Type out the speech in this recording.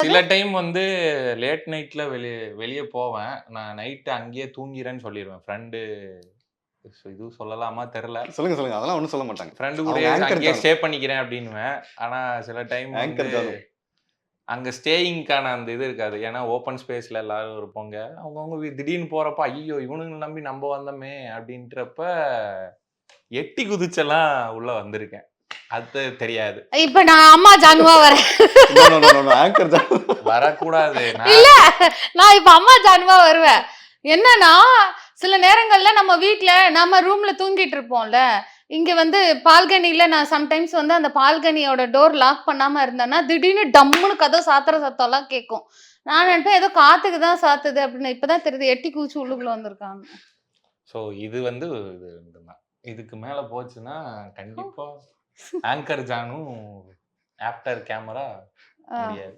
சில டைம் வந்து லேட் நைட்ல வெளிய போவேன். நான் நைட் அங்கேயே தூங்கிறேன்னு சொல்லிருவேன். ஃப்ரெண்டு இதுவும் சொல்லலாமா தெர்ல. சொல்லுங்க, சொல்லுங்க. அதெல்லாம் ஒண்ணும் சொல்ல மாட்டாங்க. ஃப்ரெண்டு அவங்க கூடயே ஆங்கர் அங்கேயே ஜானு. ஸ்டே பண்ணிக்கிறேன் அப்டின்னுவேன். ஆனா சில டைம் வந்து ஆங்கர் ஜானு. அங்க ஸ்டேயிங்க்கான அந்த இது இருக்காது. ஏன்னா ஓப்பன் ஸ்பேஸ்ல எல்லாரும் இருப்போங்க. அவங்கவங்க திடீர்னு போறப்ப, ஐய்யயோ! இவனுங்கள நம்பி நம்ப வந்தோமே அப்டின்றப்ப எட்டி குதிச்செல்லாம் உள்ள வந்திருக்கேன். அது தெரியாது. இப்ப நான் அம்மா ஜானுவா வரேன். No, no, no, no. Anchor Janu. வரக்கூடாது. இல்ல நான் இப்ப அம்மா ஜானுவா வருவேன். என்னன்னா சில நேரங்கள்ல நம்ம வீட்ல நம்ம ரூம்ல தூங்கிட்டு இருப்போம்ல. இங்க வந்து பால்கனில நான் சம்டைம்ஸ் வந்து அந்த பால்கனியோட டோர் லாக் பண்ணாம இருந்தேன்னா, திடீர்னு டம்முன்னு கதவு சாத்துற சத்தம்லாம் கேட்கும். நான் நினைப்பேன் ஏதோ காத்துக்கு தான் சாத்துது அப்படின்னு. இப்பதான் தெரியுது எட்டி குதிச்சு உள்ளுக்குள்ள வந்திருக்காங்க. ஸோ இது வந்து இதுதான். இதுக்கு மேல போச்சுன்னா கண்டிப்பா ஆங்கர் ஜானும் ஆஃப்டர் கேமரா முடியாது.